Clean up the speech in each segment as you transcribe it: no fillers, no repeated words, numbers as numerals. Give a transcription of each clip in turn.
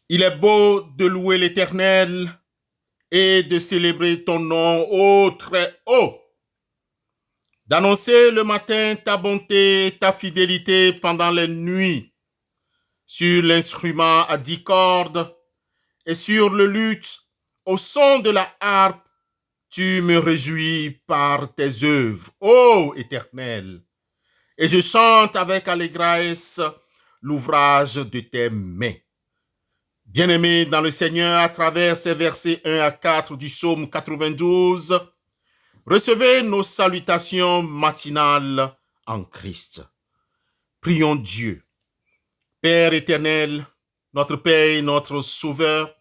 Il est beau de louer l'Éternel et de célébrer ton nom, ô très haut, d'annoncer le matin ta bonté, ta fidélité pendant les nuits, sur l'instrument à 10 cordes et sur le luth, au son de la harpe, tu me réjouis par tes œuvres, ô Éternel, et je chante avec allégresse l'ouvrage de tes mains. Bien-aimés dans le Seigneur, à travers ces versets 1 à 4 du psaume 92, recevez nos salutations matinales en Christ. Prions Dieu. Père éternel, notre Père et notre Sauveur,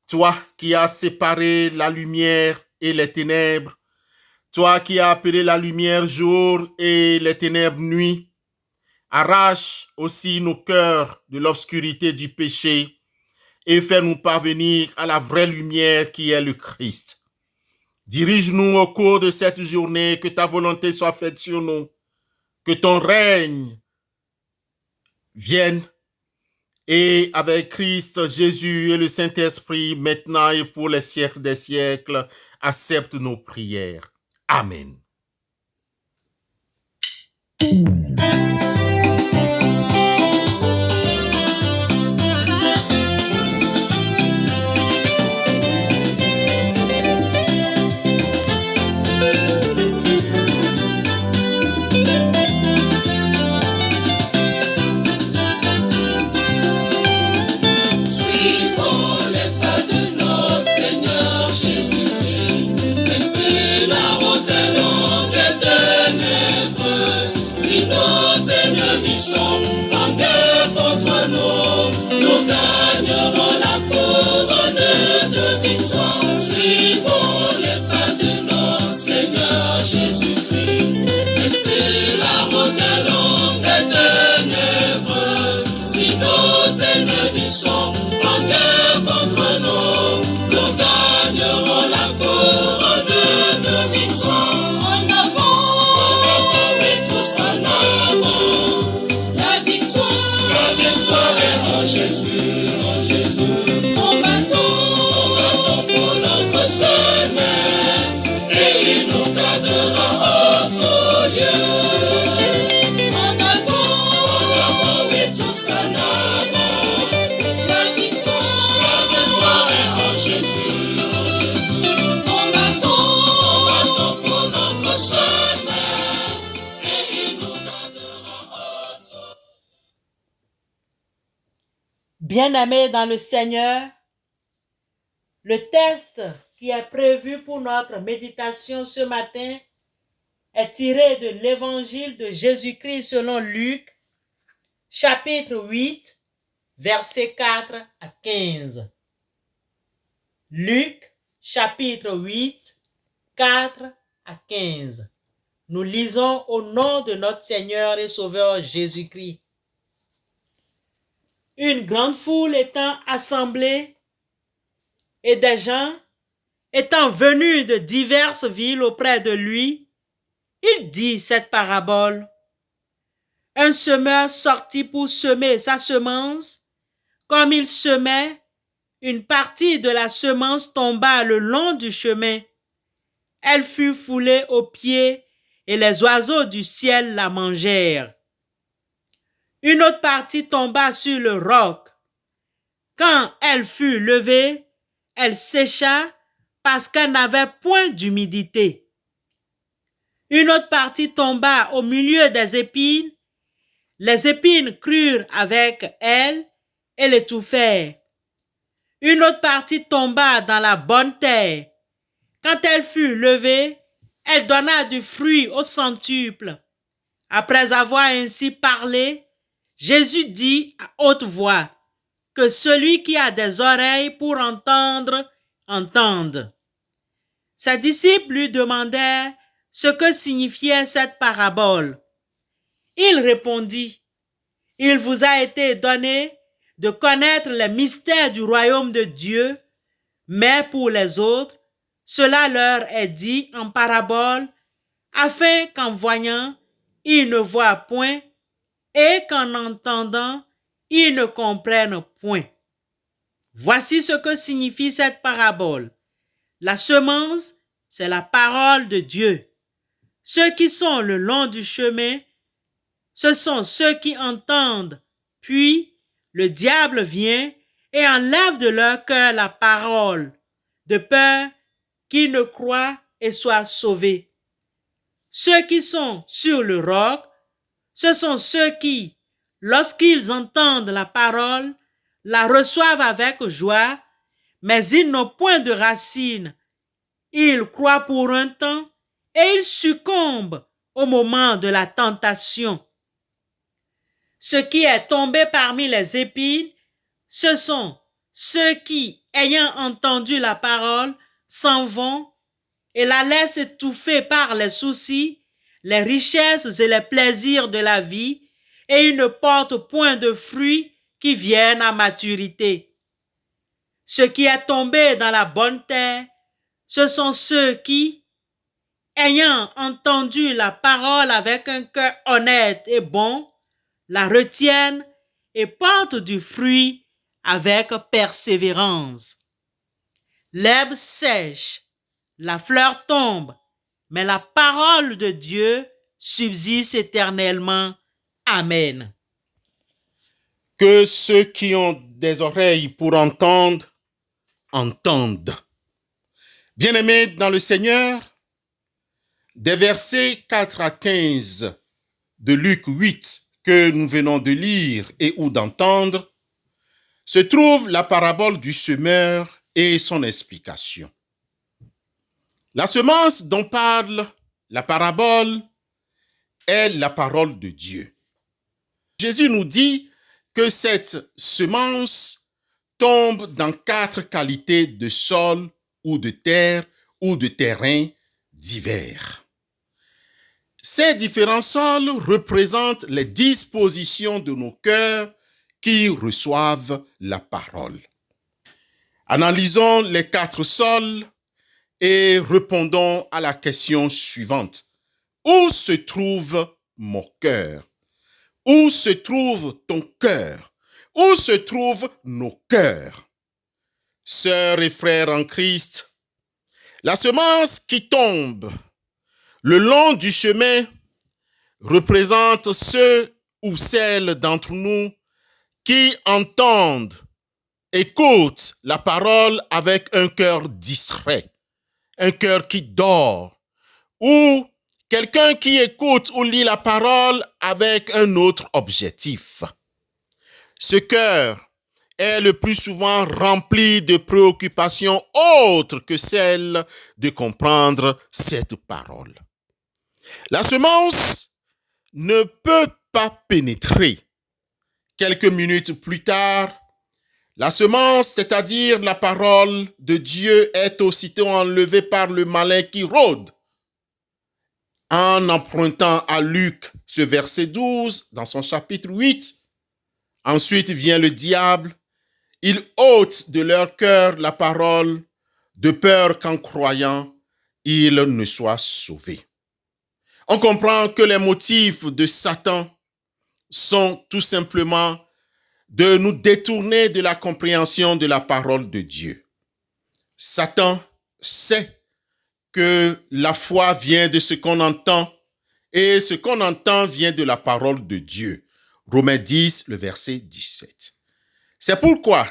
toi qui as séparé la lumière et les ténèbres, toi qui as appelé la lumière jour et les ténèbres nuit, arrache aussi nos cœurs de l'obscurité du péché et fais-nous parvenir à la vraie lumière qui est le Christ. Dirige-nous au cours de cette journée, que ta volonté soit faite sur nous, que ton règne vienne, et avec Christ, Jésus et le Saint-Esprit, maintenant et pour les siècles des siècles, accepte nos prières. Amen. Bien-aimés dans le Seigneur, le texte qui est prévu pour notre méditation ce matin est tiré de l'évangile de Jésus-Christ selon Luc, chapitre 8, versets 4 à 15. Luc, chapitre 8, 4 à 15. Nous lisons au nom de notre Seigneur et Sauveur Jésus-Christ. Une grande foule étant assemblée et des gens étant venus de diverses villes auprès de lui, il dit cette parabole. Un semeur sortit pour semer sa semence. Comme il semait, une partie de la semence tomba le long du chemin. Elle fut foulée aux pieds et les oiseaux du ciel la mangèrent. Une autre partie tomba sur le roc. Quand elle fut levée, elle sécha parce qu'elle n'avait point d'humidité. Une autre partie tomba au milieu des épines. Les épines crurent avec elle et l'étouffèrent. Une autre partie tomba dans la bonne terre. Quand elle fut levée, elle donna du fruit au centuple. Après avoir ainsi parlé, Jésus dit à haute voix que celui qui a des oreilles pour entendre, entende. Ses disciples lui demandèrent ce que signifiait cette parabole. Il répondit, « Il vous a été donné de connaître les mystères du royaume de Dieu, mais pour les autres, cela leur est dit en parabole, afin qu'en voyant, ils ne voient point, et qu'en entendant, ils ne comprennent point. » Voici ce que signifie cette parabole. La semence, c'est la parole de Dieu. Ceux qui sont le long du chemin, ce sont ceux qui entendent. Puis, le diable vient et enlève de leur cœur la parole, de peur qu'ils ne croient et soient sauvés. Ceux qui sont sur le roc, ce sont ceux qui, lorsqu'ils entendent la parole, la reçoivent avec joie, mais ils n'ont point de racines. Ils croient pour un temps et ils succombent au moment de la tentation. Ce qui est tombé parmi les épines, ce sont ceux qui, ayant entendu la parole, s'en vont et la laissent étouffer par les soucis, les richesses et les plaisirs de la vie, et ils ne portent point de fruits qui viennent à maturité. Ce qui est tombé dans la bonne terre, ce sont ceux qui, ayant entendu la parole avec un cœur honnête et bon, la retiennent et portent du fruit avec persévérance. L'herbe sèche, la fleur tombe, mais la parole de Dieu subsiste éternellement. Amen. Que ceux qui ont des oreilles pour entendre, entendent. Bien-aimés dans le Seigneur, des versets 4 à 15 de Luc 8 que nous venons de lire et ou d'entendre, se trouve la parabole du semeur et son explication. La semence dont parle la parabole est la parole de Dieu. Jésus nous dit que cette semence tombe dans 4 qualités de sol ou de terre ou de terrain divers. Ces différents sols représentent les dispositions de nos cœurs qui reçoivent la parole. Analysons les 4 sols et répondons à la question suivante. Où se trouve mon cœur? Où se trouve ton cœur? Où se trouvent nos cœurs? Sœurs et frères en Christ, la semence qui tombe le long du chemin représente ceux ou celles d'entre nous qui entendent, écoutent la parole avec un cœur distrait, un cœur qui dort, ou quelqu'un qui écoute ou lit la parole avec un autre objectif. Ce cœur est le plus souvent rempli de préoccupations autres que celles de comprendre cette parole. La semence ne peut pas pénétrer. Quelques minutes plus tard, la semence, c'est-à-dire la parole de Dieu, est aussitôt enlevée par le malin qui rôde. En empruntant à Luc ce verset 12 dans son chapitre 8, ensuite vient le diable. Il ôte de leur cœur la parole, de peur qu'en croyant, ils ne soient sauvés. On comprend que les motifs de Satan sont tout simplement de nous détourner de la compréhension de la parole de Dieu. Satan sait que la foi vient de ce qu'on entend et ce qu'on entend vient de la parole de Dieu. Romains 10, le verset 17. C'est pourquoi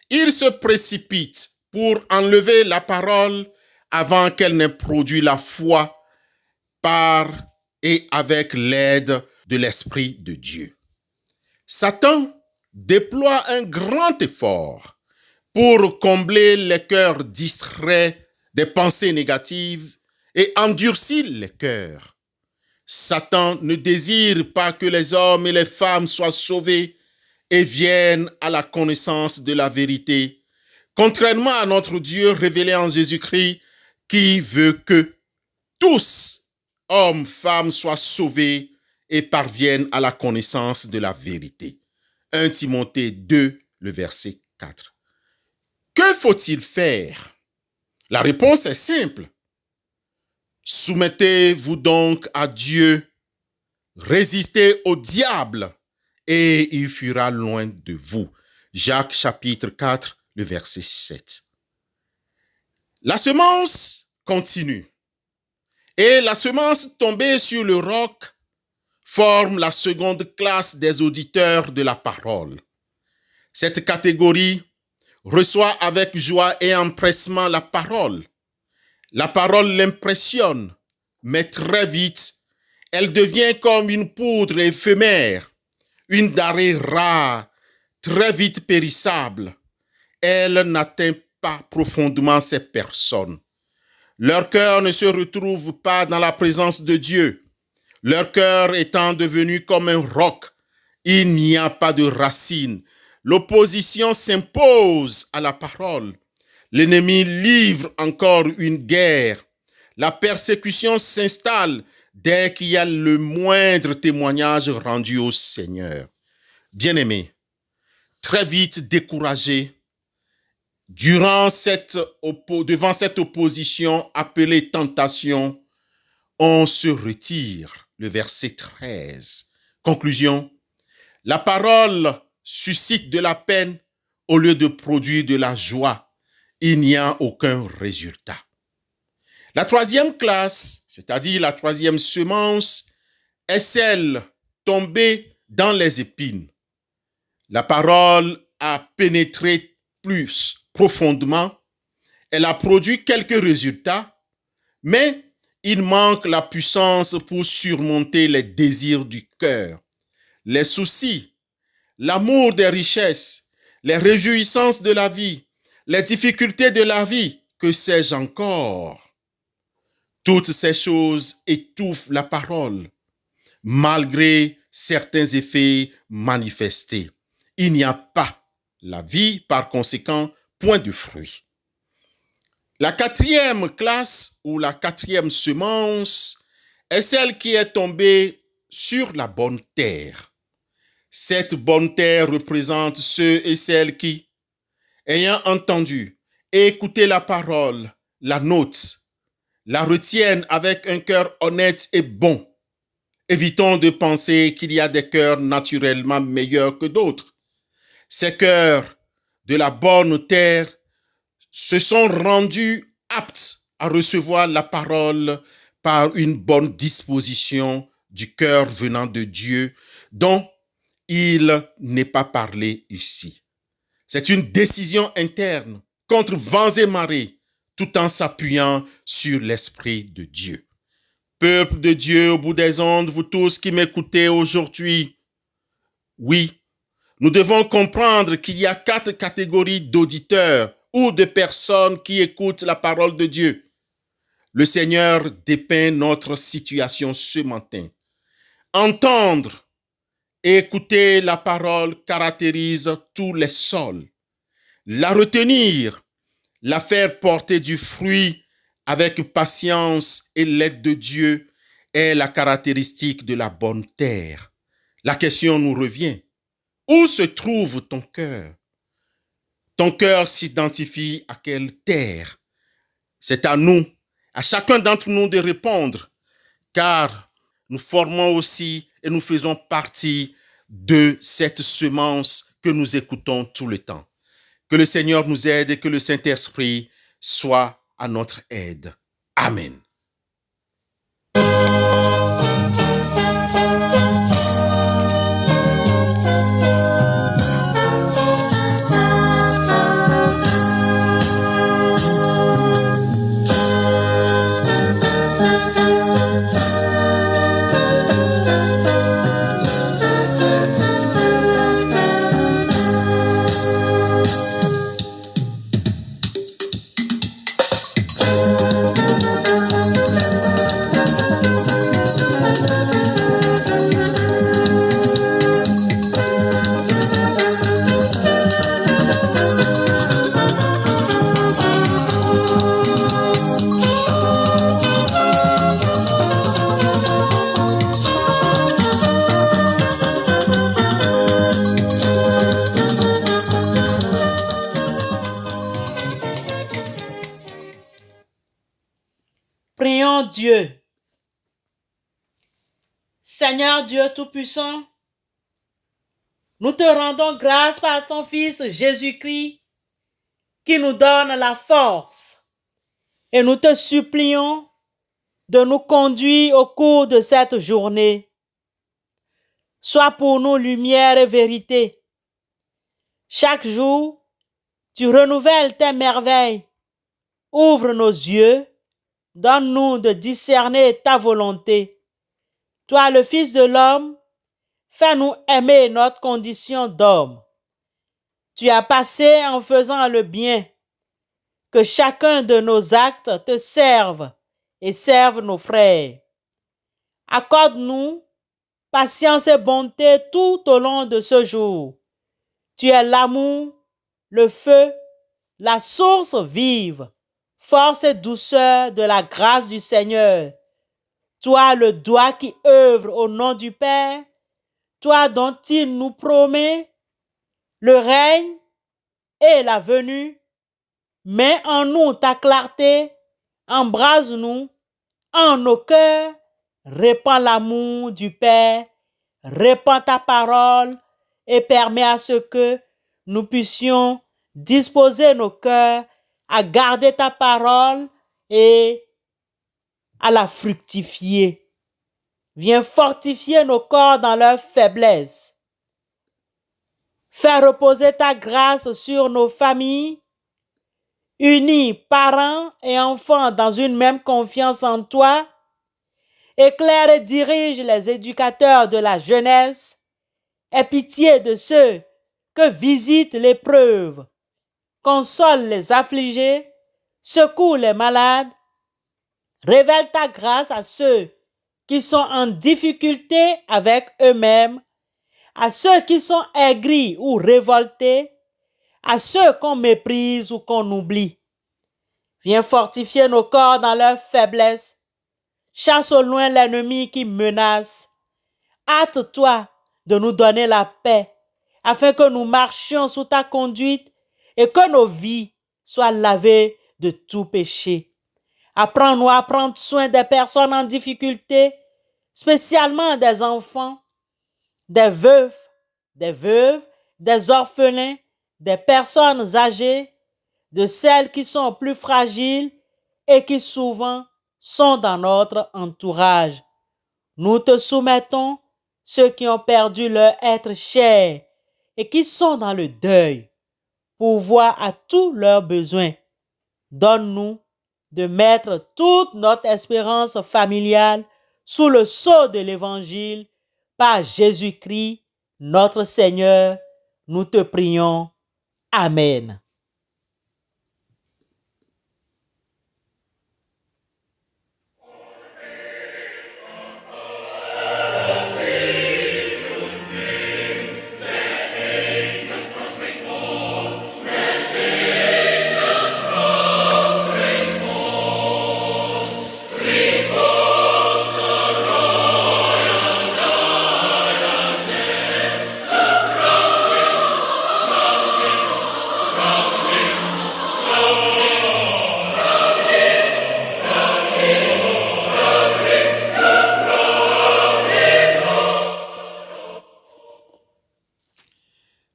il se précipite pour enlever la parole avant qu'elle n'ait produit la foi par et avec l'aide de l'Esprit de Dieu. Satan déploie un grand effort pour combler les cœurs distraits des pensées négatives et endurcir les cœurs. Satan ne désire pas que les hommes et les femmes soient sauvés et viennent à la connaissance de la vérité, contrairement à notre Dieu révélé en Jésus-Christ qui veut que tous, hommes, femmes, soient sauvés et parviennent à la connaissance de la vérité. 1 Timothée 2, le verset 4. Que faut-il faire? La réponse est simple. Soumettez-vous donc à Dieu, résistez au diable et il fuira loin de vous. Jacques chapitre 4, le verset 7. La semence continue. Et la semence tombée sur le roc forme la seconde classe des auditeurs de la parole. Cette catégorie reçoit avec joie et empressement la parole. La parole l'impressionne, mais très vite, elle devient comme une poudre éphémère, une denrée rare, très vite périssable. Elle n'atteint pas profondément ces personnes. Leur cœur ne se retrouve pas dans la présence de Dieu. Leur cœur étant devenu comme un roc, il n'y a pas de racines. L'opposition s'impose à la parole. L'ennemi livre encore une guerre. La persécution s'installe dès qu'il y a le moindre témoignage rendu au Seigneur. Bien-aimés, très vite découragés, devant cette opposition appelée tentation, on se retire. Le verset 13. Conclusion, la parole suscite de la peine au lieu de produire de la joie. Il n'y a aucun résultat. La troisième classe, c'est-à-dire la troisième semence, est celle tombée dans les épines. La parole a pénétré plus profondément. Elle a produit quelques résultats, mais il manque la puissance pour surmonter les désirs du cœur, les soucis, l'amour des richesses, les réjouissances de la vie, les difficultés de la vie, que sais-je encore. Toutes ces choses étouffent la parole, malgré certains effets manifestés. Il n'y a pas la vie, par conséquent, point de fruit. La quatrième classe ou la quatrième semence est celle qui est tombée sur la bonne terre. Cette bonne terre représente ceux et celles qui, ayant entendu et écouté la parole, la notent, la retiennent avec un cœur honnête et bon. Évitons de penser qu'il y a des cœurs naturellement meilleurs que d'autres. Ces cœurs de la bonne terre se sont rendus aptes à recevoir la parole par une bonne disposition du cœur venant de Dieu, dont il n'est pas parlé ici. C'est une décision interne contre vents et marées, tout en s'appuyant sur l'Esprit de Dieu. Peuple de Dieu au bout des ondes, vous tous qui m'écoutez aujourd'hui, oui, nous devons comprendre qu'il y a 4 catégories d'auditeurs ou de personnes qui écoutent la parole de Dieu. Le Seigneur dépeint notre situation ce matin. Entendre et écouter la parole caractérise tous les sols. La retenir, la faire porter du fruit avec patience et l'aide de Dieu est la caractéristique de la bonne terre. La question nous revient. Où se trouve ton cœur? Ton cœur s'identifie à quelle terre? C'est à nous, à chacun d'entre nous de répondre, car nous formons aussi et nous faisons partie de cette semence que nous écoutons tout le temps. Que le Seigneur nous aide et que le Saint-Esprit soit à notre aide. Amen. Prions Dieu. Seigneur Dieu Tout-Puissant, nous te rendons grâce par ton Fils Jésus-Christ qui nous donne la force. Et nous te supplions de nous conduire au cours de cette journée. Sois pour nous lumière et vérité. Chaque jour, tu renouvelles tes merveilles. Ouvre nos yeux, donne-nous de discerner ta volonté. Toi, le Fils de l'homme, fais-nous aimer notre condition d'homme. Tu as passé en faisant le bien. Que chacun de nos actes te serve et serve nos frères. Accorde-nous patience et bonté tout au long de ce jour. Tu es l'amour, le feu, la source vive, force et douceur de la grâce du Seigneur. Toi, le doigt qui œuvre au nom du Père, toi dont il nous promet le règne et la venue. Mets en nous ta clarté, embrase-nous en nos cœurs, répands l'amour du Père, répands ta parole et permets à ce que nous puissions disposer nos cœurs à garder ta parole et à la fructifier. Viens fortifier nos corps dans leur faiblesse. Fais reposer ta grâce sur nos familles, unis parents et enfants dans une même confiance en toi. Éclaire et dirige les éducateurs de la jeunesse. Aie pitié de ceux que visite l'épreuve. Console les affligés, secoue les malades. Révèle ta grâce à ceux qui sont en difficulté avec eux-mêmes, à ceux qui sont aigris ou révoltés, à ceux qu'on méprise ou qu'on oublie. Viens fortifier nos corps dans leur faiblesse. Chasse au loin l'ennemi qui menace. Hâte-toi de nous donner la paix, afin que nous marchions sous ta conduite et que nos vies soient lavées de tout péché. Apprends-nous à prendre soin des personnes en difficulté, spécialement des enfants, des veufs, des veuves, des orphelins, des personnes âgées, de celles qui sont plus fragiles et qui souvent sont dans notre entourage. Nous te soumettons ceux qui ont perdu leur être cher et qui sont dans le deuil, pour voir à tous leurs besoins. Donne-nous de mettre toute notre espérance familiale sous le sceau de l'Évangile par Jésus-Christ, notre Seigneur. Nous te prions. Amen.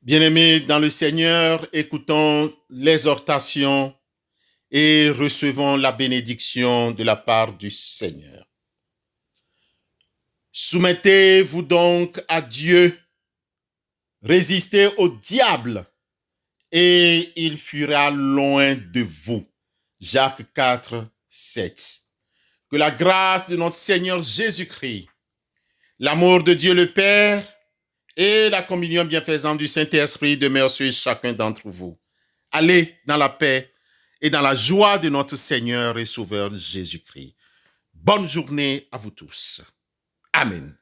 Bien-aimés dans le Seigneur, écoutons l'exhortation et recevons la bénédiction de la part du Seigneur. Soumettez-vous donc à Dieu, résistez au diable et il fuira loin de vous. Jacques 4, 7. Que la grâce de notre Seigneur Jésus-Christ, l'amour de Dieu le Père et la communion bienfaisante du Saint-Esprit demeure sur chacun d'entre vous. Allez dans la paix et dans la joie de notre Seigneur et Sauveur Jésus-Christ. Bonne journée à vous tous. Amen.